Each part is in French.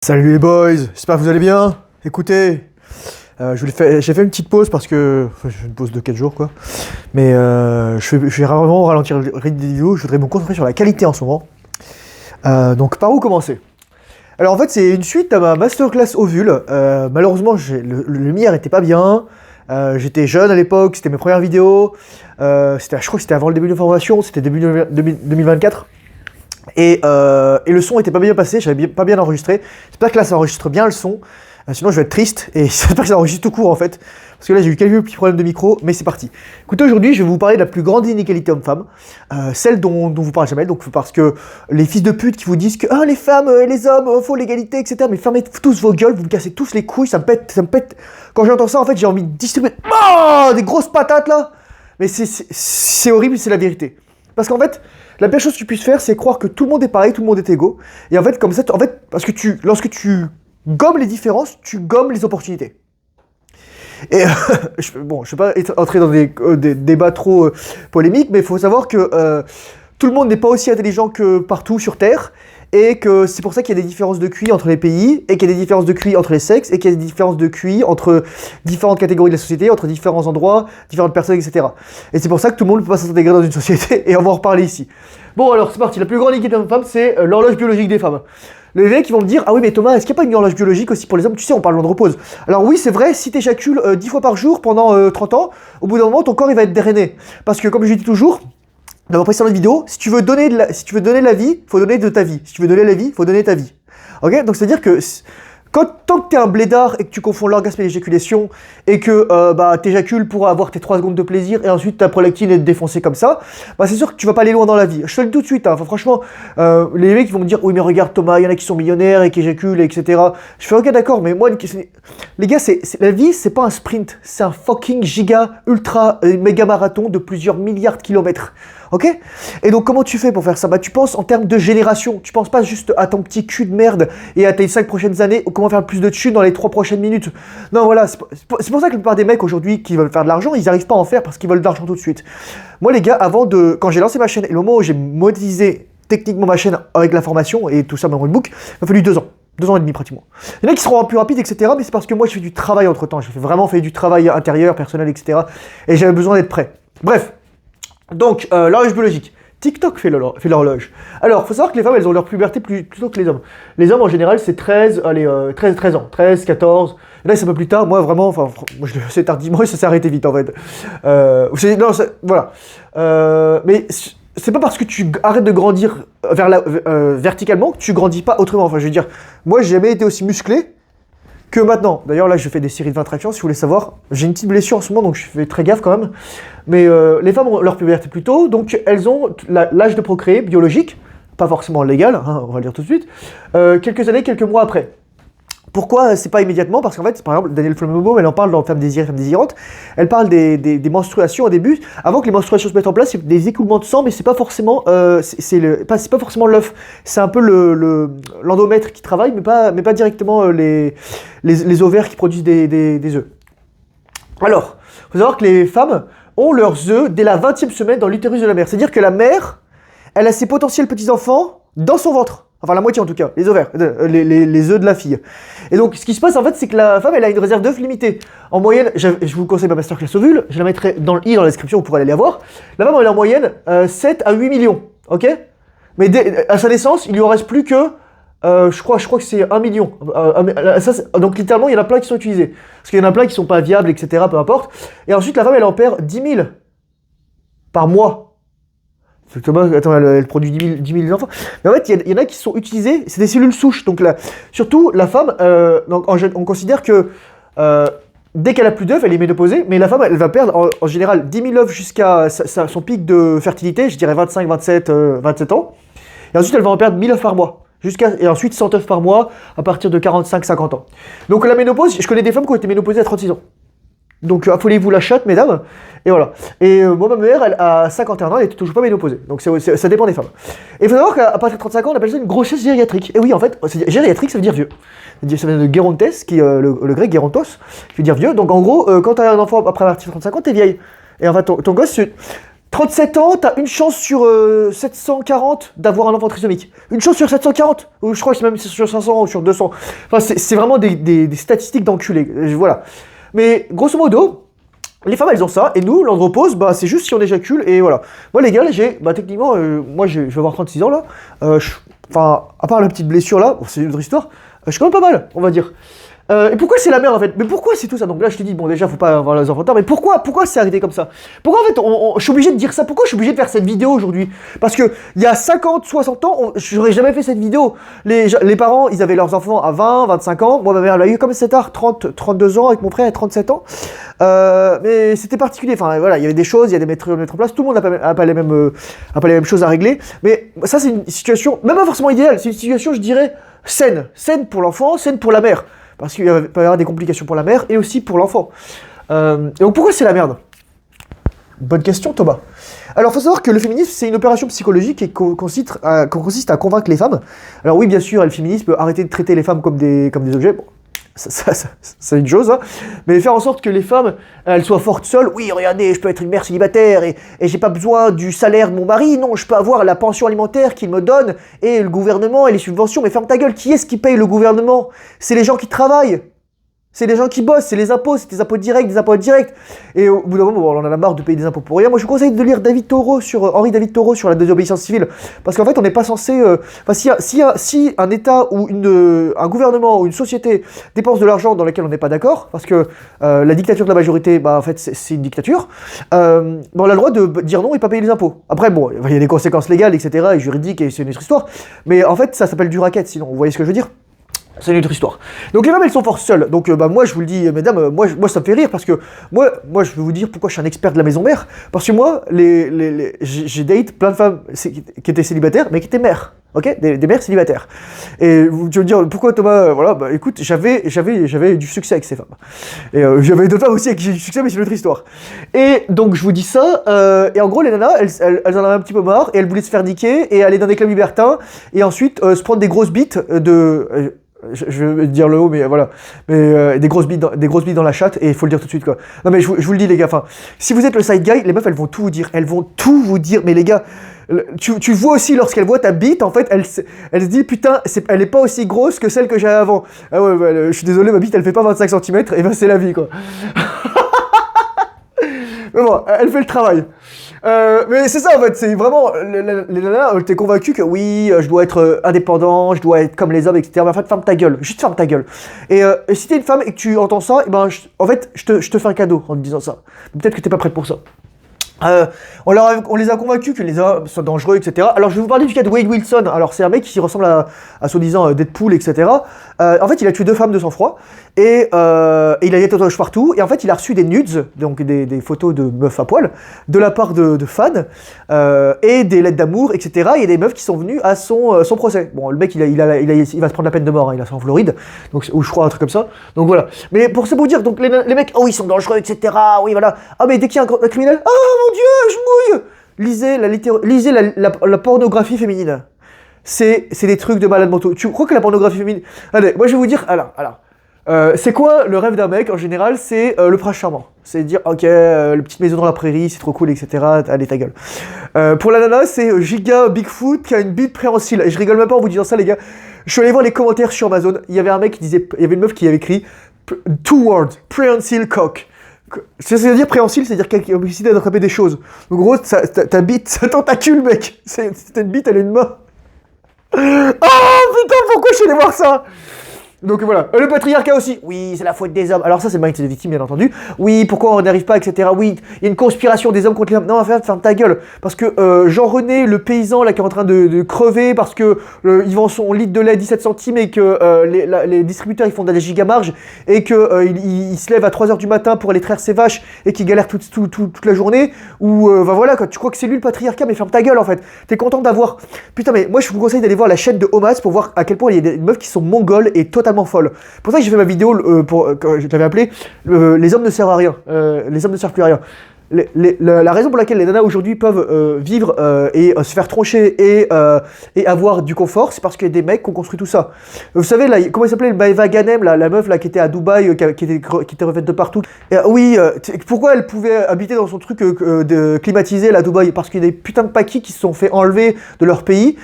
Salut les boys, j'espère que vous allez bien. Écoutez, j'ai fait une petite pause parce que... Enfin, j'ai fait une pause de 4 jours quoi. Mais je vais vraiment ralentir le rythme des vidéos, je voudrais me concentrer sur la qualité en ce moment. Donc par où commencer? Alors en fait c'est une suite à ma masterclass Ovule. Malheureusement le lumière était pas bien. J'étais jeune à l'époque, c'était mes premières vidéos. Je crois que c'était avant le début de la formation, c'était début 2024. Et le son était pas bien passé, j'avais pas bien enregistré. J'espère que là ça enregistre bien le son, sinon je vais être triste et j'espère que ça enregistre tout court en fait. Parce que là j'ai eu quelques petits problèmes de micro, mais c'est parti. Écoutez, aujourd'hui je vais vous parler de la plus grande inégalité homme-femme, celle dont vous parlez jamais, donc parce que les fils de pute qui vous disent que les femmes et les hommes, faut l'égalité, etc. Mais fermez tous vos gueules, vous me cassez tous les couilles, ça me pète. Quand j'entends ça en fait j'ai envie de distribuer des grosses patates là. Mais c'est horrible, c'est la vérité. Parce qu'en fait, la pire chose que tu puisses faire, c'est croire que tout le monde est pareil, tout le monde est égaux. Et en fait, comme ça, parce que lorsque tu gommes les différences, tu gommes les opportunités. Et je ne vais pas entrer dans des débats trop polémiques, mais il faut savoir que tout le monde n'est pas aussi intelligent que partout sur Terre. Et que c'est pour ça qu'il y a des différences de QI entre les pays, et qu'il y a des différences de QI entre les sexes, et qu'il y a des différences de QI entre différentes catégories de la société, entre différents endroits, différentes personnes, etc. Et c'est pour ça que tout le monde ne peut pas s'intégrer dans une société, et on va en reparler ici. Bon alors c'est parti, la plus grande égalité homme-femme, c'est l'horloge biologique des femmes. Les mecs qui vont me dire, ah oui mais Thomas, est-ce qu'il n'y a pas une horloge biologique aussi pour les hommes? Tu sais, on parle de repose. Alors oui, c'est vrai, si tu éjacules 10 fois par jour pendant 30 ans, au bout d'un moment, ton corps il va être drainé. Parce que comme je dis toujours, dans ma précédente vidéo, si tu veux donner la vie, il faut donner de ta vie. Si tu veux donner la vie, il faut donner ta vie. Ok? Donc c'est-à-dire que tant que t'es un blédard et que tu confonds l'orgasme et l'éjaculation et que t'éjacules pour avoir tes 3 secondes de plaisir et ensuite ta prolactine est défoncée comme ça, c'est sûr que tu vas pas aller loin dans la vie. Je te le dis tout de suite, hein. Enfin, franchement, les mecs vont me dire oui mais regarde Thomas, il y en a qui sont millionnaires et qui éjaculent, etc. Je fais ok d'accord, mais moi les gars, la vie c'est pas un sprint, c'est un fucking giga ultra méga marathon de plusieurs milliards de kilomètres. Ok? Et donc comment tu fais pour faire ça? Tu penses en termes de génération, tu penses pas juste à ton petit cul de merde et à tes 5 prochaines années ou comment faire plus de thunes dans les 3 prochaines minutes. Non voilà, c'est pour ça que la plupart des mecs aujourd'hui qui veulent faire de l'argent, ils n'arrivent pas à en faire parce qu'ils veulent de l'argent tout de suite. Moi les gars, quand j'ai lancé ma chaîne et le moment où j'ai monétisé techniquement ma chaîne avec la formation et tout ça, mon roadbook, il m'a fallu 2 ans. 2 ans et demi pratiquement. Il y en a qui seront plus rapides, etc. Mais c'est parce que moi, je fais du travail entre temps. J'ai vraiment fait du travail intérieur, personnel, etc. Et j'avais besoin d'être prêt. Bref. Donc, l'horloge biologique. TikTok fait l'horloge. Alors, il faut savoir que les femmes, elles ont leur puberté plutôt que les hommes. Les hommes, en général, c'est 13 ans. 13, 14. Là, c'est un peu plus tard. Moi, vraiment, moi, je le sais tardivement et ça s'est arrêté vite, en fait. Voilà. Mais c'est pas parce que tu arrêtes de grandir verticalement que tu grandis pas autrement. Enfin, je veux dire, moi, j'ai jamais été aussi musclé que maintenant. D'ailleurs, là, je fais des séries de 20 tractions, si vous voulez savoir. J'ai une petite blessure en ce moment, donc je fais très gaffe quand même. Mais les femmes ont leur puberté plus tôt, donc elles ont l'âge de procréer biologique, pas forcément légal, hein, on va le dire tout de suite, quelques années, quelques mois après. Pourquoi c'est pas immédiatement? Parce qu'en fait, par exemple, Danielle Flomenbaum, elle en parle dans Femme désirée, Femme désirante. Elle parle des menstruations au début. Avant que les menstruations se mettent en place, c'est des écoulements de sang, mais c'est pas forcément pas forcément l'œuf. C'est un peu l'endomètre qui travaille, mais pas directement les ovaires qui produisent des œufs. Alors, il faut savoir que les femmes ont leurs œufs dès la 20e semaine dans l'utérus de la mère. C'est-à-dire que la mère, elle a ses potentiels petits-enfants dans son ventre. Enfin, la moitié en tout cas, les ovaires, les œufs de la fille. Et donc, ce qui se passe en fait, c'est que la femme, elle a une réserve d'œufs limitée. En moyenne, je vous conseille ma masterclass Ovule, je la mettrai dans le i dans la description, vous pourrez aller la voir. La femme, elle a en moyenne 7 à 8 millions, ok? Mais à sa naissance, il lui en reste plus que, je crois que c'est 1 million. Donc, littéralement, il y en a plein qui sont utilisés. Parce qu'il y en a plein qui sont pas viables, etc., peu importe. Et ensuite, la femme, elle en perd 10 000 par mois. Attends, elle produit 10 000 enfants. Mais en fait, il y en a qui sont utilisés, c'est des cellules souches. Donc là, surtout, la femme, on considère que dès qu'elle a plus d'œufs, elle est ménopausée, mais la femme, elle va perdre en général 10 000 œufs jusqu'à son pic de fertilité, je dirais 25, 27 ans. Et ensuite, elle va en perdre 1000 œufs par mois. Et ensuite 100 œufs par mois à partir de 45, 50 ans. Donc la ménopause, je connais des femmes qui ont été ménopausées à 36 ans. Donc affolez-vous la chatte, mesdames. Et voilà. Et moi, ma mère, elle a 51 ans, elle n'était toujours pas ménopausée. Donc ça dépend des femmes. Et il faut savoir qu'à partir de 35 ans, on appelle ça une grossesse gériatrique. Et oui, en fait, gériatrique, ça veut dire vieux. Ça vient de gérontes, qui le grec gérontos, qui veut dire vieux. Donc en gros, quand tu as un enfant après partir de 35 ans, t'es vieille. Et en fait, ton gosse, 37 ans, t'as une chance sur 740 d'avoir un enfant trisomique. Une chance sur 740, ou je crois que c'est même sur 500 ou sur 200. Enfin, c'est vraiment des statistiques d'enculés. Voilà. Mais grosso modo, les femmes elles ont ça, et nous, l'andropause, bah c'est juste si on éjacule, et voilà. Moi les gars, là, techniquement, moi je vais avoir 36 ans là. Enfin, à part la petite blessure là, bon, c'est une autre histoire, je suis quand même pas mal, on va dire. Et pourquoi c'est la merde en fait? Mais pourquoi c'est tout ça? Donc là je te dis, bon déjà faut pas avoir les enfants tard, mais pourquoi c'est arrêté comme ça? Pourquoi en fait je suis obligé de dire ça? Pourquoi je suis obligé de faire cette vidéo aujourd'hui? Parce que il y a 50, 60 ans, j'aurais jamais fait cette vidéo. Les parents, ils avaient leurs enfants à 20, 25 ans. Moi ma mère elle a eu comme cet art 30, 32 ans avec mon frère à 37 ans. Mais c'était particulier, enfin voilà, il y avait des choses, il y a des mettre en place, tout le monde n'a pas les mêmes choses à régler. Mais ça c'est une situation, même pas forcément idéale, c'est une situation je dirais saine pour l'enfant, saine pour la mère. Parce qu'il peut y avoir des complications pour la mère et aussi pour l'enfant. Et donc pourquoi c'est la merde? Bonne question Thomas. Alors il faut savoir que le féminisme c'est une opération psychologique qui consiste à convaincre les femmes. Alors oui bien sûr le féminisme peut arrêter de traiter les femmes comme des objets. Bon, c'est une chose, hein. Mais faire en sorte que les femmes, elles soient fortes seules. Oui, regardez, je peux être une mère célibataire et j'ai pas besoin du salaire de mon mari. Non, je peux avoir la pension alimentaire qu'il me donne et le gouvernement et les subventions. Mais ferme ta gueule, qui est-ce qui paye le gouvernement? C'est les gens qui travaillent. C'est les gens qui bossent, c'est les impôts, c'est des impôts directs, des impôts indirects. Et au bout d'un moment, bon, on en a marre de payer des impôts pour rien. Moi, je vous conseille de lire Henri David Thoreau sur la désobéissance civile. Parce qu'en fait, on n'est pas censé... si un État ou un gouvernement ou une société dépense de l'argent dans lequel on n'est pas d'accord, parce que la dictature de la majorité, bah, en fait, c'est une dictature, on a le droit de dire non et pas payer les impôts. Après, bon, il y a des conséquences légales, etc., et juridiques, et c'est une autre histoire. Mais en fait, ça s'appelle du racket, sinon. Vous voyez ce que je veux dire? C'est une autre histoire. Donc les femmes elles sont fortes seules. Donc moi je vous le dis mesdames, moi ça me fait rire parce que moi je vais vous dire pourquoi je suis un expert de la maison mère. Parce que moi j'ai date plein de femmes qui étaient célibataires mais qui étaient mères. Ok, des mères célibataires. Et tu vas me dire pourquoi Thomas, voilà, bah écoute, j'avais du succès avec ces femmes. Et j'avais d'autres femmes aussi avec qui j'ai eu du succès, mais c'est une autre histoire. Et donc je vous dis ça, et en gros les nanas, elles en avaient un petit peu marre, et elles voulaient se faire niquer, et aller dans des clubs libertins, et ensuite se prendre des grosses bites de... je vais dire le mot, mais voilà. Mais des grosses bites dans la chatte, et il faut le dire tout de suite, quoi. Non mais je vous le dis les gars, enfin, si vous êtes le side guy, les meufs elles vont tout vous dire, mais les gars, tu vois aussi lorsqu'elle voit ta bite, en fait, elle se dit putain, elle est pas aussi grosse que celle que j'avais avant. Ah ouais, bah, je suis désolé, ma bite elle fait pas 25 cm, et ben c'est la vie, quoi. Mais bon, elle fait le travail. Mais c'est ça en fait, c'est vraiment les nanas, t'es convaincu que oui, je dois être indépendant, je dois être comme les hommes, etc. Mais en fait, ferme ta gueule, juste ferme ta gueule. Et si t'es une femme et que tu entends ça, et ben, en fait, je te fais un cadeau en te disant ça. Peut-être que t'es pas prête pour ça. On les a convaincus que les hommes sont dangereux, etc. Alors je vais vous parler du cas de Wade Wilson. Alors c'est un mec qui ressemble à soi-disant Deadpool, etc. En fait il a tué 2 femmes de sang-froid et il a des tatouages partout. Et en fait il a reçu des nudes, donc des photos de meufs à poil, de la part de fans et des lettres d'amour, etc. Il y a des meufs qui sont venues à son procès. Bon le mec il va se prendre la peine de mort, hein. Il a ça en Floride, donc, ou je crois un truc comme ça. Donc voilà. Mais pour ça vous dire, donc les mecs, oh ils sont dangereux, etc. Oui voilà. Ah mais dès qu'il y a un criminel, oh mon Dieu, je mouille. Lisez la pornographie féminine. C'est des trucs de malade mentaux. Tu crois que la pornographie féminine... Allez, moi je vais vous dire... Alors. C'est quoi le rêve d'un mec en général? C'est le prince charmant. C'est dire, ok, le petite maison dans la prairie, c'est trop cool, etc. Allez, ta gueule. Pour la nana, c'est Giga Bigfoot qui a une bite préhensile. Et je rigole même pas en vous disant ça, les gars. Je suis allé voir les commentaires sur Amazon. Il y avait un mec qui disait... Il y avait une meuf qui avait écrit 2 words, préhensile cock. C'est-à-dire préhensile, c'est-à-dire qu'elle a décidé d'attraper des choses. En gros, ta bite, ça tentacule, mec. C'est une bite, elle a une main. Oh putain, pourquoi je suis allé voir ça? Donc voilà, le patriarcat aussi, oui, c'est la faute des hommes. Alors ça, c'est le mindset des victimes, bien entendu. Oui, pourquoi on n'arrive pas, etc. Oui, il y a une conspiration des hommes contre les hommes. Non, en fait, ferme ta gueule. Parce que Jean-René, le paysan, là, qui est en train de crever parce que il vend son litre de lait à 17 centimes et que les distributeurs, ils font de la gigamarge et que il se lève à 3h du matin pour aller traire ses vaches et qu'il galère toute la journée. Ou, voilà, quoi. Tu crois que c'est lui le patriarcat, mais ferme ta gueule, en fait. T'es content d'avoir... Putain, mais moi, je vous conseille d'aller voir la chaîne de Omas pour voir à quel point il y a des meufs qui sont mongoles et totalement folle. Pour ça que j'ai fait ma vidéo quand je l'avais appelé Les hommes ne servent à rien. Les hommes ne servent plus à rien. la raison pour laquelle les nanas aujourd'hui peuvent vivre et se faire troncher et avoir du confort, c'est parce qu'il y a des mecs qui ont construit tout ça. Vous savez, là, comment il s'appelait, Maëva Ghanem, la meuf là, qui était à Dubaï, qui était refaite de partout. Et, oui, pourquoi elle pouvait habiter dans son truc climatisé, là, à Dubaï? Parce qu'il y a des putains de paquis qui se sont fait enlever de leur pays,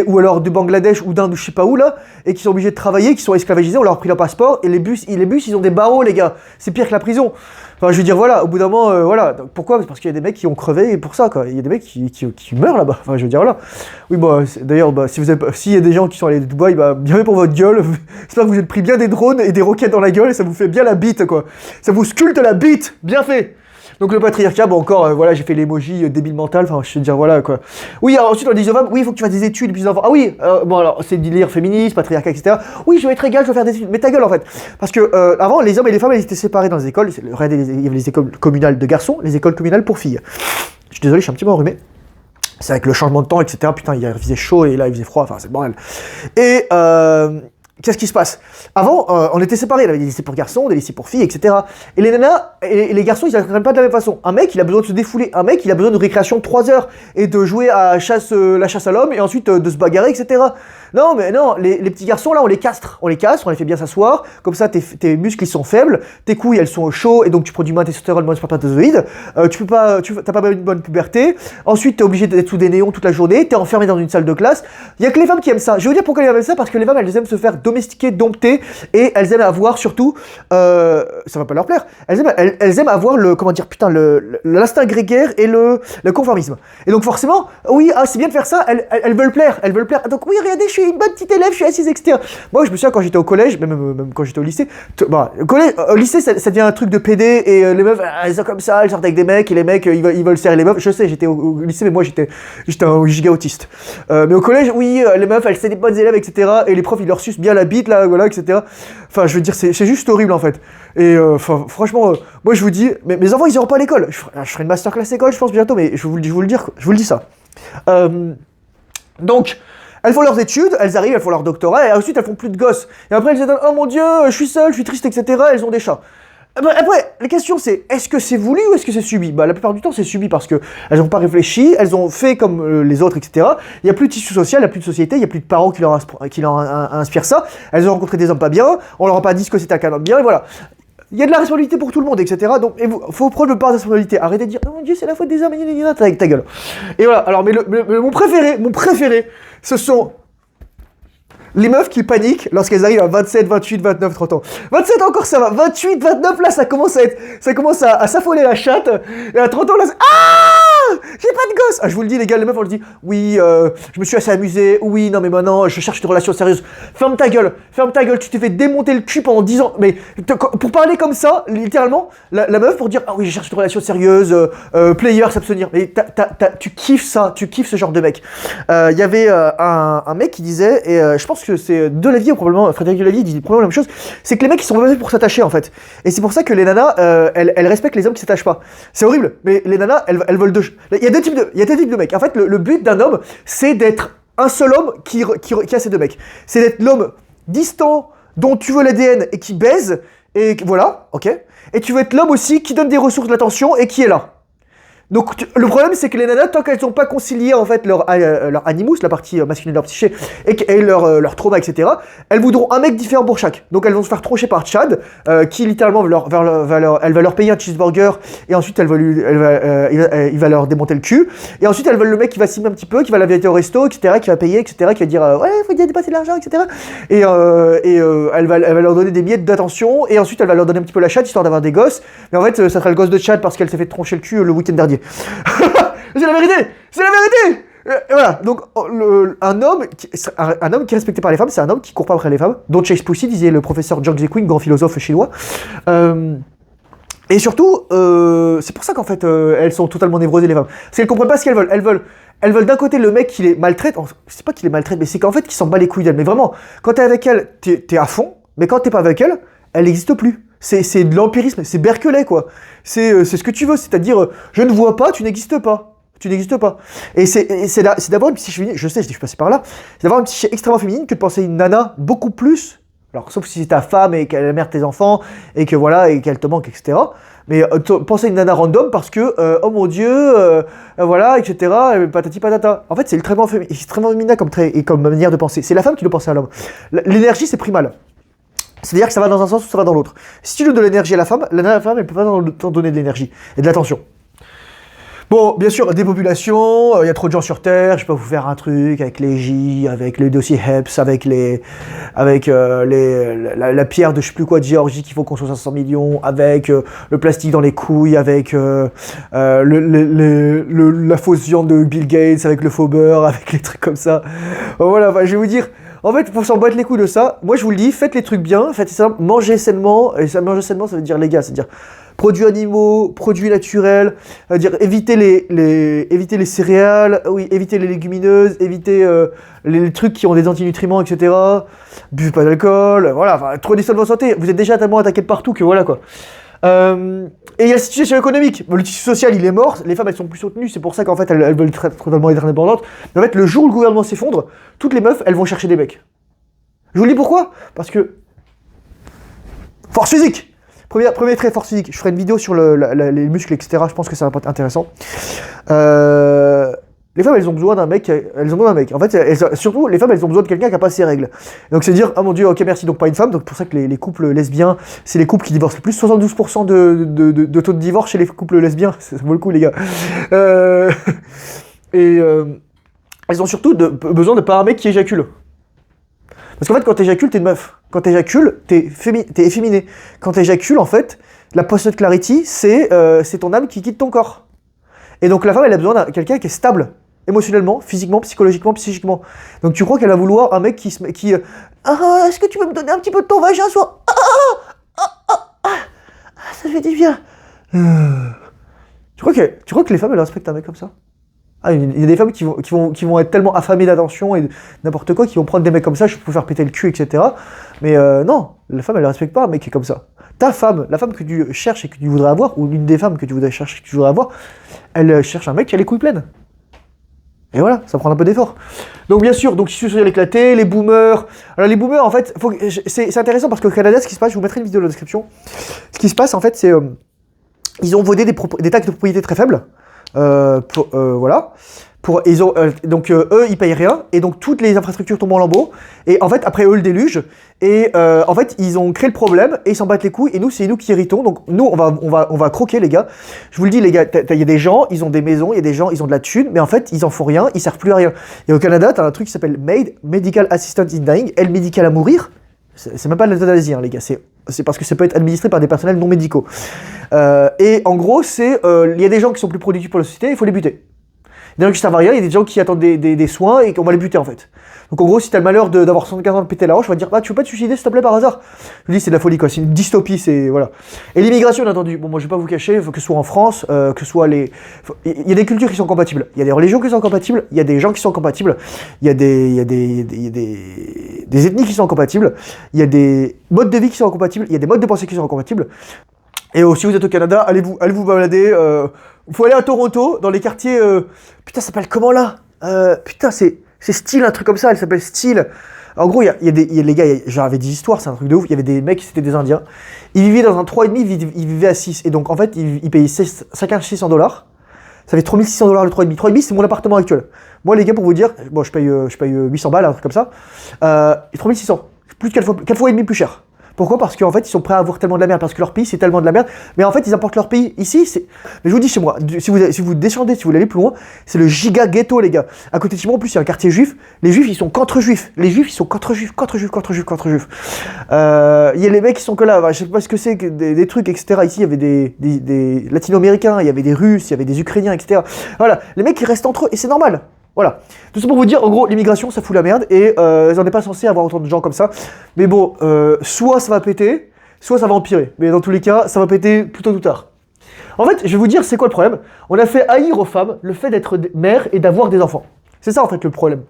ou alors du Bangladesh ou d'Inde ou je sais pas où, là, et qui sont obligés de travailler, qui sont esclavagisés, on leur a pris leur passeport, et les bus, ils ont des barreaux, les gars. C'est pire que la prison. Enfin, je veux dire, voilà, au bout d'un moment, voilà. Donc, pourquoi? Parce qu'il y a des mecs qui ont crevé pour ça, quoi. Il y a des mecs qui meurent là-bas. Enfin, je veux dire, voilà. Oui, bah, d'ailleurs, bah, s'il y a des gens qui sont allés à Dubaï, bah, bienvenue pour votre gueule. J'espère que vous êtes pris bien des drones et des roquettes dans la gueule et ça vous fait bien la bite, quoi. Ça vous sculpte la bite. Bien fait. Donc le patriarcat, bon encore, voilà, j'ai fait l'emoji débile mental, enfin je veux dire, voilà quoi. Oui, alors ensuite on dit aux femmes, oui, il faut que tu fasses des études, puis enfants. Ah oui, bon alors c'est délire féministe, patriarcat, etc. Oui, je vais être égal, je vais faire des études, mais ta gueule en fait. Parce que avant, les hommes et les femmes, elles étaient séparés dans les écoles, regardez, il y avait les écoles communales de garçons, les écoles communales pour filles. Je suis désolé, je suis un petit peu enrhumé. C'est avec le changement de temps, etc. Putain, il faisait chaud et là il faisait froid, enfin c'est le bordel. Et qu'est-ce qui se passe? Avant, on était séparés, il y avait des lycées pour garçons, des lycées pour filles, etc. Et les nanas et les garçons, ils n'apprennent pas de la même façon. Un mec, il a besoin de se défouler. Un mec, il a besoin de récréation de 3 heures et de jouer à la chasse à l'homme et ensuite de se bagarrer, etc. Non, mais non, les petits garçons, là, on les castre. On les casse, on les fait bien s'asseoir. Comme ça, tes muscles, ils sont faibles. Tes couilles, elles sont chaudes et donc tu produis moins de testostérone, moins de spermatozoïdes. T'as pas une bonne puberté. Ensuite, t'es obligé d'être sous des néons toute la journée. T'es enfermé dans une salle de classe. Il y a que les femmes qui aiment ça. Je vais vous dire pourquoi elles aiment ça, parce que les femmes, elles aiment se faire domestiquer, dompter et elles aiment avoir surtout, ça va pas leur plaire, elles aiment avoir l'instinct grégaire et le conformisme. Et donc forcément, oui, c'est bien de faire ça, elles veulent plaire. Donc oui, regardez, je suis une bonne petite élève, je suis assise, etc. Moi, je me souviens quand j'étais au collège, même quand j'étais au lycée, au lycée, ça devient un truc de PD et les meufs, elles sont comme ça, elles sortent avec des mecs et les mecs, ils veulent serrer les meufs. Je sais, j'étais au lycée, mais moi, j'étais un giga autiste. Mais au collège, oui, les meufs, elles c'est des bonnes élèves, etc. Et les profs, ils leur sucent bien la bite, là, voilà, etc. Enfin, je veux dire, c'est juste horrible, en fait. Et franchement, moi, je vous dis, mais mes enfants, ils iront pas à l'école. Je ferai une masterclass école, je pense, bientôt, mais je vous le dis ça. Donc, elles font leurs études, elles arrivent, elles font leur doctorat, et ensuite, elles font plus de gosses. Et après, elles se disent, oh mon Dieu, je suis seule, je suis triste, etc. Elles ont des chats. Après, la question c'est, est-ce que c'est voulu ou est-ce que c'est subi? Bah, la plupart du temps, c'est subi parce que elles n'ont pas réfléchi, elles ont fait comme les autres, etc. Il n'y a plus de tissu social, il n'y a plus de société, il n'y a plus de parents qui leur inspirent ça. Elles ont rencontré des hommes pas bien, on leur a pas dit ce que c'était un homme bien, et voilà. Il y a de la responsabilité pour tout le monde, etc. Donc, il faut prendre le part de responsabilité. Arrêtez de dire, oh mon Dieu, c'est la faute des hommes, ta gueule. Et voilà. Alors, mais mon préféré, ce sont les meufs qui paniquent lorsqu'elles arrivent à 27, 28, 29, 30 ans. 27 encore ça va, 28, 29 là ça commence à s'affoler la chatte. Et à 30 ans là, j'ai pas de gosse. Ah, je vous le dis les gars, les meufs on le dit, oui, je me suis assez amusé, oui, non mais maintenant je cherche une relation sérieuse. Ferme ta gueule, tu t'es fait démonter le cul pendant 10 ans. Mais pour parler comme ça, littéralement, la meuf pour dire, ah oui je cherche une relation sérieuse, player, s'abstenir. Mais tu kiffes ça, tu kiffes ce genre de mec. Il y avait un mec qui disait, et je pense que c'est Delavier ou probablement Frédéric Delavier dit probablement la même chose, c'est que les mecs ils sont pas faits pour s'attacher en fait. Et c'est pour ça que les nanas elles respectent les hommes qui s'attachent pas. C'est horrible, mais les nanas elles veulent deux. Il y a deux types de mecs. En fait le but d'un homme c'est d'être un seul homme qui a ces deux mecs. C'est d'être l'homme distant dont tu veux l'ADN et qui baise et voilà, ok. Et tu veux être l'homme aussi qui donne des ressources de l'attention et qui est là. Donc le problème c'est que les nanas, tant qu'elles n'ont pas concilié en fait leur animus, la partie masculine de leur psyché, et leur trauma, etc., elles voudront un mec différent pour chaque. Donc elles vont se faire troncher par Chad, qui littéralement elle va leur payer un cheeseburger, et ensuite il va leur démonter le cul, et ensuite elles veulent le mec qui va s'aimer un petit peu, qui va l'inviter au resto, etc., qui va payer, etc., qui va dire ouais, faut dépasser de l'argent, etc. Et elle va leur donner des miettes d'attention, et ensuite elle va leur donner un petit peu la chatte, histoire d'avoir des gosses, mais en fait ça sera le gosse de Chad parce qu'elle s'est fait troncher le cul le week-end dernier. C'est la vérité. Et voilà, donc un homme qui est respecté par les femmes, c'est un homme qui court pas après les femmes, dont Chase Pussy disait le professeur Jiang Zequin, grand philosophe chinois. Et surtout, c'est pour ça qu'en fait, elles sont totalement névrosées les femmes, parce qu'elles comprennent pas ce qu'elles veulent. Elles veulent d'un côté le mec qui les maltraite, c'est pas qu'il les maltraite, mais c'est qu'en fait qu'il s'en bat les couilles d'elle. Mais vraiment, quand t'es avec elle, t'es à fond, mais quand t'es pas avec elle, elle n'existe plus. C'est de l'empirisme, c'est Berkeley quoi. C'est ce que tu veux, c'est-à-dire je ne vois pas, tu n'existes pas. Et c'est d'avoir une psyché féminine, je sais, je suis passé par là, c'est d'avoir une psyché extrêmement féminine que de penser une nana beaucoup plus Alors, sauf si c'est ta femme et qu'elle est la mère de tes enfants, et que voilà, et qu'elle te manque, etc. Mais pense à une nana random parce que, oh mon dieu, voilà, etc. Patati patata. En fait, c'est extrêmement féminin comme trait et comme manière de penser. C'est la femme qui doit penser à l'homme. L'énergie, c'est primal. C'est-à-dire que ça va dans un sens ou ça va dans l'autre. Si tu donnes de l'énergie à la femme, elle peut pas t'en donner de l'énergie et de l'attention. Bon, bien sûr, dépopulation, il y a trop de gens sur Terre, je peux vous faire un truc avec les J, avec le dossier HEPS, avec la pierre de je sais plus quoi de Géorgie qu'il faut qu'on soit 500 millions, avec le plastique dans les couilles, avec la fausse viande de Bill Gates, avec le faux beurre, avec les trucs comme ça. Voilà, enfin, je vais vous dire, en fait, pour s'en battre les couilles de ça, moi je vous le dis, faites les trucs bien, faites ça, mangez sainement, et ça, manger sainement, ça veut dire les gars, c'est-à-dire produits animaux, produits naturels, dire éviter éviter les céréales, oui, éviter les légumineuses, éviter les trucs qui ont des antinutriments, etc. Buvez pas d'alcool, voilà, enfin, prenez soin de votre santé. Vous êtes déjà tellement attaqué de partout que voilà quoi. Et il y a la situation économique. Le tissu social, il est mort. Les femmes, elles sont plus soutenues. C'est pour ça qu'en fait, elles veulent totalement être indépendantes. Mais en fait, le jour où le gouvernement s'effondre, toutes les meufs, elles vont chercher des mecs. Je vous le dis pourquoi ? Parce que force physique. Premier trait, force physique. Je ferai une vidéo sur les muscles, etc. Je pense que ça va être intéressant. Les femmes, elles ont besoin d'un mec. En fait, surtout, les femmes, elles ont besoin de quelqu'un qui n'a pas ses règles. Donc, c'est dire, ah mon dieu, ok, merci, donc pas une femme. Donc, pour ça que les couples lesbiens, c'est les couples qui divorcent le plus. 72% de taux de divorce chez les couples lesbiens. Ça vaut le coup, les gars. Elles ont surtout besoin de pas un mec qui éjacule. Parce qu'en fait, quand t'éjacules, t'es une meuf. Quand t'éjacules, t'es efféminé. Quand t'éjacules, en fait, la post clarity, c'est ton âme qui quitte ton corps. Et donc la femme, elle a besoin de quelqu'un qui est stable, émotionnellement, physiquement, psychologiquement, psychiquement. Donc tu crois qu'elle va vouloir un mec qui est-ce que tu peux me donner un petit peu de ton vagin, soit ça fait du bien. Tu crois que les femmes, elles respectent un mec comme ça? Ah, il y a des femmes qui vont être tellement affamées d'attention et n'importe quoi, qui vont prendre des mecs comme ça, je peux faire péter le cul, etc. Mais non, la femme, elle ne respecte pas un mec qui est comme ça. Ta femme, la femme que tu cherches et que tu voudrais avoir, ou l'une des femmes que tu voudrais chercher et que tu voudrais avoir, elle cherche un mec qui a les couilles pleines. Et voilà, ça prend un peu d'effort. Donc bien sûr, donc issu social éclaté, les boomers. Alors les boomers, en fait, c'est intéressant parce qu'au Canada, ce qui se passe, je vous mettrai une vidéo dans la description. Ce qui se passe, en fait, c'est ils ont voté des taxes de propriété très faibles. Voilà. Donc eux, ils payent rien, et donc toutes les infrastructures tombent en lambeaux. Et en fait, après eux, le déluge. Et en fait, ils ont créé le problème et ils s'en battent les couilles. Et nous, c'est nous qui héritons. Donc nous, on va croquer, les gars. Je vous le dis, les gars, il y a des gens, ils ont des maisons, il y a des gens, ils ont de la thune, mais en fait, ils en font rien, ils servent plus à rien. Et au Canada, t'as un truc qui s'appelle MAID, Medical Assistant in Dying, aide médicale à mourir. C'est même pas de l'euthanasie, hein, les gars. C'est parce que ça peut être administré par des personnels non médicaux. Et en gros, il y a des gens qui sont plus productifs pour la société, il faut les buter. Il y a des gens qui servent à rien, il y a des gens qui attendent des soins et qu'on va les buter en fait. Donc en gros, si t'as le malheur d'avoir 75 ans de péter la roche, on va te dire, bah tu veux pas te suicider s'il te plaît par hasard. Je dis, c'est de la folie quoi, c'est une dystopie, c'est voilà. Et l'immigration, bien entendu, bon moi je vais pas vous cacher, il faut que ce soit en France, que ce soit il y a des cultures qui sont compatibles, il y a des religions qui sont compatibles, il y a des gens qui sont compatibles, il y a des ethnies qui sont compatibles, il y a des modes de vie qui sont compatibles, il y a des modes de pensée qui sont compatibles. Et si vous êtes au Canada, allez vous balader. Faut aller à Toronto, dans les quartiers. Putain, ça s'appelle comment là? Putain, c'est Steel, un truc comme ça. Elle s'appelle Steel. En gros, les gars, j'avais des histoires, c'est un truc de ouf. Il y avait des mecs, c'était des Indiens. Ils vivaient dans un 3,5, ils vivaient à 6. Et donc, en fait, ils payaient chacun $600. Ça fait $3600 le 3,5. 3,5, c'est mon appartement actuel. Moi, les gars, pour vous dire, bon, je paye 800 balles, un truc comme ça. 3600. Plus de 4 fois et demi plus cher. Pourquoi? Parce qu'en fait, ils sont prêts à avoir tellement de la merde, parce que leur pays, c'est tellement de la merde. Mais en fait, ils importent leur pays. Ici, mais je vous dis chez moi, si vous descendez, si vous voulez aller plus loin, c'est le giga ghetto, les gars. À côté de chez moi, en plus, il y a un quartier juif. Les juifs, ils sont contre juifs. Les juifs, ils sont contre juifs. Il y a les mecs qui sont que là. Je sais pas ce que c'est, des trucs, etc. Ici, il y avait des latino-américains, il y avait des Russes, il y avait des Ukrainiens, etc. Voilà. Les mecs, ils restent entre eux, et c'est normal. Voilà. Tout ça pour vous dire, en gros, l'immigration, ça fout la merde, et ils n'en est pas censé avoir autant de gens comme ça. Mais bon, soit ça va péter, soit ça va empirer. Mais dans tous les cas, ça va péter plus tôt ou tard. En fait, je vais vous dire, c'est quoi le problème? On a fait haïr aux femmes le fait d'être mère et d'avoir des enfants. C'est ça, en fait, le problème.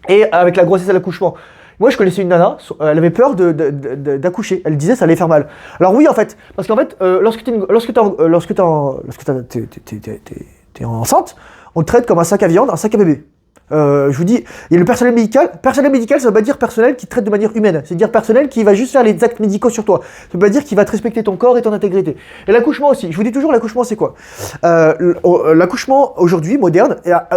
Et avec la grossesse et l'accouchement. Moi, je connaissais une nana, elle avait peur d'accoucher. Elle disait ça allait faire mal. Alors oui, en fait, parce qu'en fait, lorsque t'es enceinte, on te traite comme un sac à viande, un sac à bébé. Je vous dis, il y a le personnel médical. Personnel médical, ça veut pas dire personnel qui traite de manière humaine. C'est-à-dire personnel qui va juste faire les actes médicaux sur toi. Ça veut pas dire qu'il va te respecter ton corps et ton intégrité. Et l'accouchement aussi. Je vous dis toujours, l'accouchement, c'est quoi? L'accouchement, aujourd'hui, moderne, il n'y a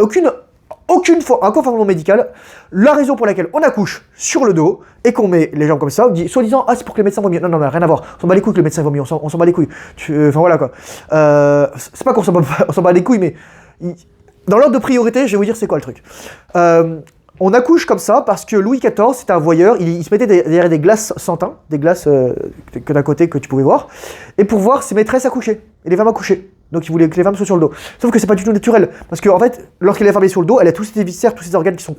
aucune fois, un conformément médical, la raison pour laquelle on accouche sur le dos et qu'on met les jambes comme ça, on dit, soi-disant, ah, c'est pour que les médecins vomissent. Non, non, non, rien à voir. On s'en bat les couilles que le médecin vomit, on s'en bat les couilles. Enfin, voilà, quoi. C'est pas qu'on s'en bat les couilles, mais dans l'ordre de priorité, je vais vous dire c'est quoi le truc. On accouche comme ça parce que Louis XIV, c'était un voyeur, il se mettait derrière des glaces sans teint, des glaces que d'un côté que tu pouvais voir, et pour voir ses maîtresses accoucher, et les femmes accoucher. Donc il voulait que les femmes soient sur le dos. Sauf que c'est pas du tout naturel, parce qu'en fait, lorsqu'elle est femme est sur le dos, elle a tous ses viscères, tous ses organes qui sont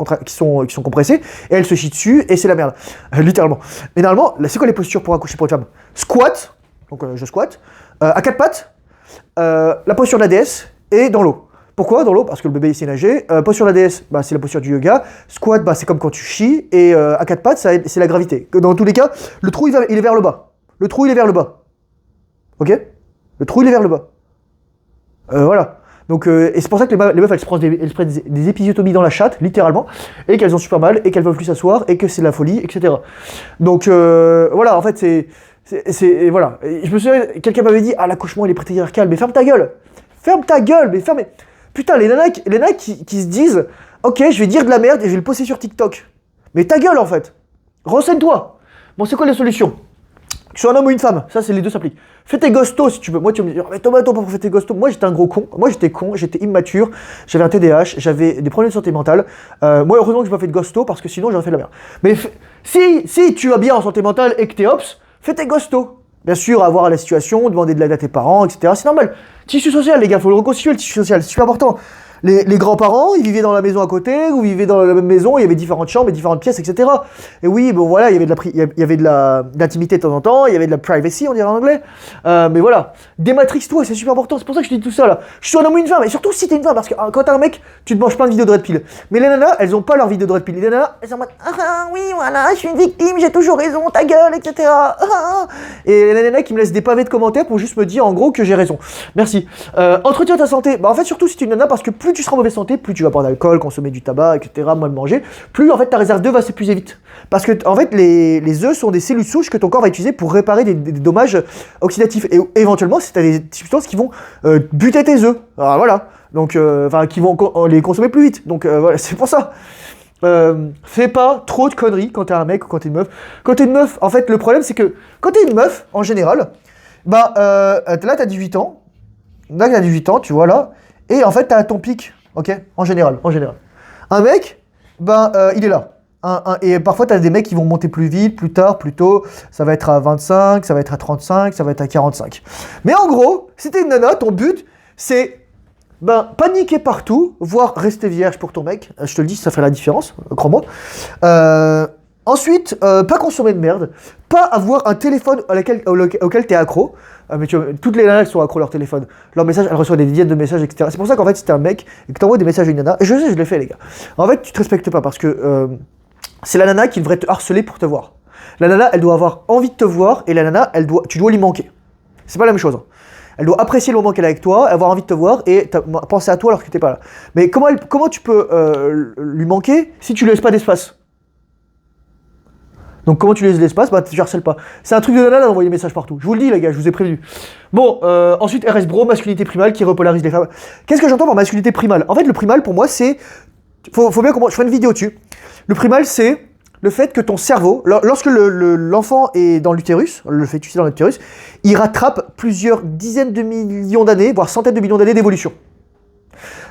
compressés, et elle se chie dessus, et c'est la merde, littéralement. Mais normalement, c'est quoi les postures pour accoucher pour une femme? Squat, donc je squatte, à quatre pattes, la posture de la déesse, et dans l'eau. Pourquoi dans l'eau? Parce que le bébé il sait nager. Posture de la déesse, bah, c'est la posture du yoga. Squat, bah, c'est comme quand tu chies. Et à quatre pattes, c'est la gravité. Dans tous les cas, le trou il est vers le bas. Le trou il est vers le bas. Ok? Le trou il est vers le bas. Voilà. Donc, et c'est pour ça que les meufs elles se prennent des épisiotomies dans la chatte, littéralement, et qu'elles ont super mal, et qu'elles peuvent plus s'asseoir, et que c'est de la folie, etc. Donc voilà, en fait, voilà. Et je me souviens, quelqu'un m'avait dit, ah, l'accouchement il est patriarcal, mais ferme ta gueule! Ferme ta gueule, mais ferme. Putain, les nanas qui se disent, ok, je vais dire de la merde et je vais le poster sur TikTok. Mais ta gueule en fait. Renseigne-toi. Bon, c'est quoi les solutions? Que tu sois un homme ou une femme, ça c'est les deux s'appliquent. Fais tes gostos si tu veux. Moi tu me dis, mais Thomas, pour faire tes gostos. Moi j'étais un gros con. Moi j'étais con, j'étais immature, j'avais un TDAH, j'avais des problèmes de santé mentale. Moi heureusement que j'ai pas fait de gosto parce que sinon j'aurais fait de la merde. Mais si tu vas bien en santé mentale et que t'es ops, fais tes gostos. Bien sûr, avoir la situation, demander de l'aide à tes parents, etc. C'est normal. Tissu social, les gars, faut le reconstituer, le tissu social, c'est super important. Les grands-parents, ils vivaient dans la maison à côté, ou vivaient dans la même maison, il y avait différentes chambres et différentes pièces, etc. Et oui, bon voilà, il y avait de l'intimité de temps en temps, il y avait de la privacy, on dirait en anglais. Mais voilà, dématrix-toi, c'est super important, c'est pour ça que je te dis tout ça là. Je suis un homme ou une femme, et surtout si t'es une femme, parce que quand t'es un mec, tu te manges plein de vidéos de Red Pill. Mais les nanas, elles ont pas leur vidéo de Red Pill. Les nanas, elles sont en mode, ah oui, voilà, je suis une victime, j'ai toujours raison, ta gueule, etc. Et les nanas qui me laissent des pavés de commentaires pour juste me dire en gros que j'ai raison. Merci. Entretiens ta santé. Bah en fait, surtout si tu es une nana, parce que plus tu seras en mauvaise santé, plus tu vas boire d'alcool, consommer du tabac, etc., mal manger, plus en fait ta réserve d'œufs va s'épuiser vite. Parce que en fait, les œufs sont des cellules souches que ton corps va utiliser pour réparer des dommages oxydatifs. Et éventuellement, si tu as des substances qui vont buter tes œufs. Alors voilà. Donc, qui vont les consommer plus vite. Donc voilà, c'est pour ça. Fais pas trop de conneries quand t'es un mec ou quand t'es une meuf. Quand t'es une meuf, en fait, le problème c'est que quand t'es une meuf, en général, bah là t'as 18 ans. Là t'as 18 ans, tu vois là. Et en fait, t'as ton pic, ok? En général. Un mec, il est là. Et parfois, t'as des mecs qui vont monter plus vite, plus tard, plus tôt. Ça va être à 25, ça va être à 35, ça va être à 45. Mais en gros, si t'es une nana, ton but, c'est paniquer partout, voire rester vierge pour ton mec. Je te le dis, ça fait la différence, crois-moi. Ensuite, pas consommer de merde, pas avoir un téléphone auquel t'es accro. Mais tu vois, toutes les nanas sont accro à leur téléphone. Leurs messages, elles reçoivent des dizaines de messages, etc. C'est pour ça qu'en fait, si t'es un mec et que t'envoies des messages à une nana, et je sais, je l'ai fait, les gars. En fait, tu te respectes pas parce que c'est la nana qui devrait te harceler pour te voir. La nana, elle doit avoir envie de te voir et la nana, tu dois lui manquer. C'est pas la même chose. Elle doit apprécier le moment qu'elle est avec toi, avoir envie de te voir et penser à toi alors que t'es pas là. Mais comment tu peux lui manquer si tu lui laisses pas d'espace? Donc comment tu laisses l'espace? Tu harcèles pas. C'est un truc de nana d'envoyer des messages partout. Je vous le dis les gars, je vous ai prévenu. Bon, ensuite RS Bro, masculinité primale qui repolarise les femmes. Qu'est-ce que j'entends par masculinité primale? En fait, le primal pour moi c'est... Faut bien comprendre, je ferai une vidéo dessus. Le primal c'est le fait que ton cerveau, lorsque l'enfant est dans l'utérus, le fœtus est dans l'utérus, il rattrape plusieurs dizaines de millions d'années, voire centaines de millions d'années d'évolution.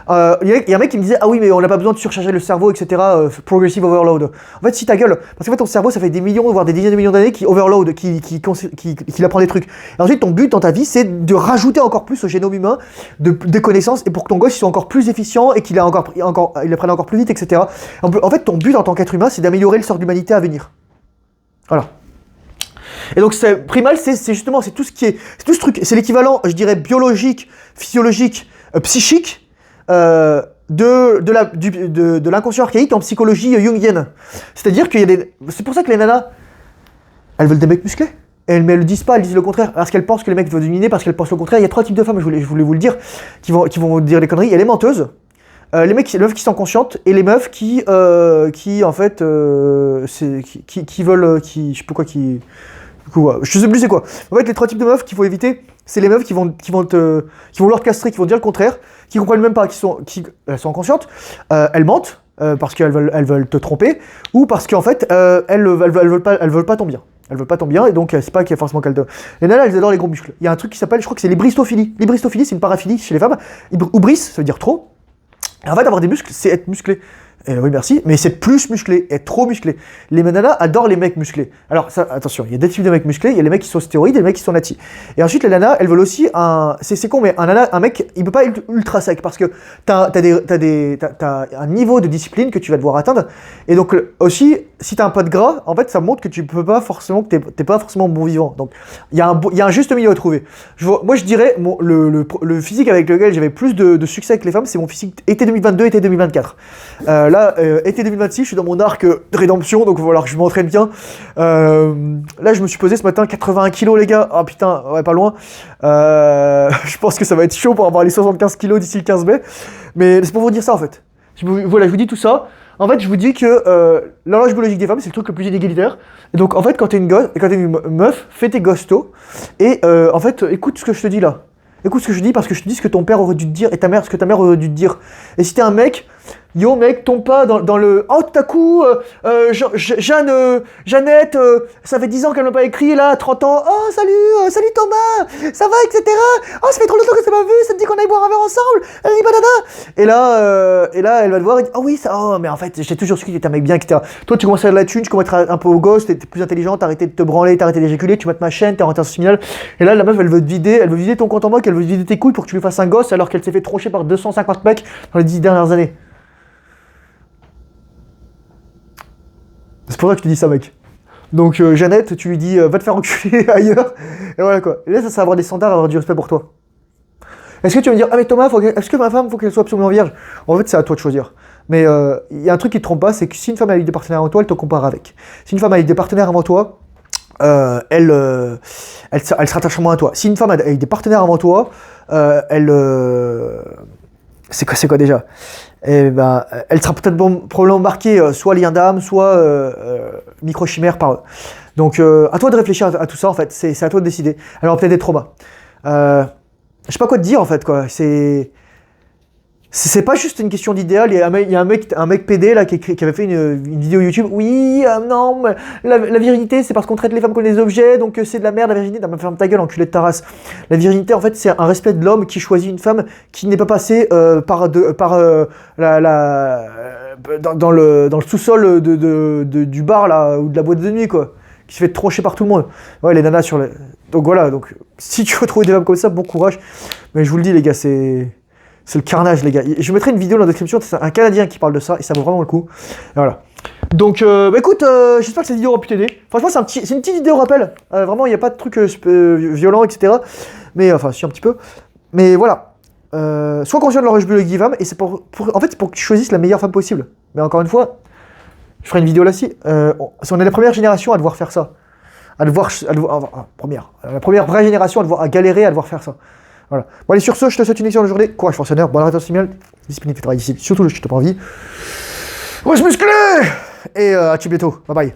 Il y a un mec qui me disait ah oui mais on n'a pas besoin de surcharger le cerveau etc. Progressive overload. En fait si ta gueule, parce qu'en fait ton cerveau ça fait des millions voire des dizaines de millions d'années qui overload, qui apprend des trucs. Et ensuite ton but dans ta vie c'est de rajouter encore plus au génome humain de connaissances et pour que ton gosse il soit encore plus efficient et qu'il apprenne encore plus vite etc. En fait ton but en tant qu'être humain c'est d'améliorer le sort de l'humanité à venir. Voilà. Et donc primal c'est justement c'est tout ce truc, c'est l'équivalent je dirais biologique, physiologique, psychique de l'inconscient archaïque en psychologie jungienne. C'est-à-dire c'est pour ça que les nanas, elles veulent des mecs musclés. Mais elles le disent pas, elles disent le contraire. Parce qu'elles pensent que les mecs veulent dominer, parce qu'elles pensent le contraire. Il y a 3 types de femmes, je voulais vous le dire, qui vont dire des conneries. Il y a les menteuses, les meufs qui sont conscientes et les meufs qui en fait, qui veulent, je sais pas quoi, je sais plus c'est quoi. En fait, les 3 types de meufs qu'il faut éviter, c'est les meufs qui vont vouloir te castrer, qui vont dire le contraire, qui comprennent même pas, elles sont inconscientes, elles mentent parce qu'elles veulent te tromper, ou parce qu'en fait elles veulent pas ton bien. Elles veulent pas ton bien et donc c'est pas qu'il y a forcément qu'elles te... Les nanas, elles adorent les gros muscles. Il y a un truc qui s'appelle, je crois que c'est l'hybristophilie. L'hybristophilie, c'est une paraphilie chez les femmes. Hybris, ça veut dire trop. Et en fait, avoir des muscles, c'est être musclé. Oui, merci, mais c'est plus musclé, être trop musclé. Les nanas adorent les mecs musclés. Alors, ça, attention, il y a des types de mecs musclés, il y a les mecs qui sont stéroïdes et les mecs qui sont natis. Et ensuite, les nanas, elles veulent aussi c'est con, mais un mec, il peut pas être ultra sec parce que t'as un niveau de discipline que tu vas devoir atteindre. Et donc, aussi, si t'as un peu de gras, en fait, ça montre que tu peux pas forcément, que t'es pas forcément bon vivant. Donc, il y a un juste milieu à trouver. Moi, je dirais, le physique avec lequel j'avais plus de succès avec les femmes, c'est mon physique été 2022, été 2024. Là, été 2026, je suis dans mon arc de rédemption, donc il va falloir que je m'entraîne bien. Là, je me suis pesé ce matin 81 kilos, les gars. Ah putain, ouais, pas loin. Je pense que ça va être chaud pour avoir les 75 kilos d'ici le 15 mai. Mais c'est pour vous dire ça, en fait. Voilà, je vous dis tout ça. En fait, je vous dis que l'horloge biologique des femmes, c'est le truc le plus inégalitaire. Et donc, en fait, quand t'es une meuf, fais tes gostos. Et en fait, écoute ce que je te dis là. Écoute ce que je dis parce que je te dis ce que ton père aurait dû te dire et ce que ta mère aurait dû te dire. Et si t'es un mec, yo mec, tombe pas dans le... Oh, tout à coup, Jeannette, ça fait 10 ans qu'elle m'a pas écrit, là, 30 ans. Oh, salut Thomas, ça va, etc. Oh, ça fait trop longtemps que ça m'a vu, ça te dit qu'on aille boire un verre ensemble. Elle dit banana. Et là, elle va te voir et dit, oh oui, oh, mais en fait, j'ai toujours su que t'étais un mec bien, etc. Toi, tu commences à faire de la thune, tu commences à être un peu au gosse, t'es plus intelligent, t'as arrêté de te branler, t'as arrêté d'éjaculer, tu mates ma chaîne, t'es rentré en séminal. Et là, la meuf, elle veut vider ton compte en banque, elle veut vider tes couilles pour que tu lui fasses un gosse alors qu'elle s'est fait troncher par 250 mecs dans les 10 dernières années. C'est pour ça que je te dis ça, mec. Donc, Jeannette, tu lui dis, va te faire enculer ailleurs. Et voilà, quoi. Et là, ça va avoir des standards, avoir du respect pour toi. Est-ce que tu vas me dire, ah, mais Thomas, est-ce que ma femme, faut qu'elle soit absolument vierge? En fait, c'est à toi de choisir. Mais il y a un truc qui te trompe pas, c'est que si une femme a eu des partenaires avant toi, elle te compare avec. Si une femme a eu des partenaires avant toi, elle se rattache moins à toi. Si une femme a eu des partenaires avant toi, c'est quoi déjà? Et ben, elle sera peut-être probablement marquée soit lien d'âme, soit microchimère par eux. Donc, à toi de réfléchir à tout ça, en fait. C'est à toi de décider. Alors, peut-être des traumas. Je sais pas quoi te dire, en fait, quoi. C'est pas juste une question d'idéal. Il y a un mec PD là qui avait fait une vidéo YouTube. Oui, non, mais la virginité, c'est parce qu'on traite les femmes comme des objets, donc c'est de la merde la virginité. Non, ferme ta gueule, enculé de ta race. La virginité, en fait, c'est un respect de l'homme qui choisit une femme qui n'est pas passée dans le sous-sol du bar là ou de la boîte de nuit, quoi, qui se fait troncher par tout le monde. Ouais, les nanas donc voilà. Donc si tu veux trouver des femmes comme ça, bon courage. Mais je vous le dis, les gars, c'est le carnage, les gars. Je mettrai une vidéo dans la description, c'est un Canadien qui parle de ça, et ça vaut vraiment le coup. Et voilà. Donc, écoute, j'espère que cette vidéo aura pu t'aider. Franchement, c'est une petite vidéo rappel. Vraiment, il n'y a pas de trucs violents, etc. Mais, enfin, si, un petit peu. Mais voilà. Sois conscient de l'horloge biologique des femmes, et c'est pour que tu choisisses la meilleure femme possible. Mais encore une fois, je ferai une vidéo là-dessus. On est la première génération à devoir faire ça. La première vraie génération à galérer à devoir faire ça. Voilà. Bon allez, sur ce, je te souhaite une excellente journée. Courage fonctionnaire, bonne rétention séminale, discipline et travail ici. Surtout, je te prends envie. Ouais, je musclé. Et à bientôt. Bye bye.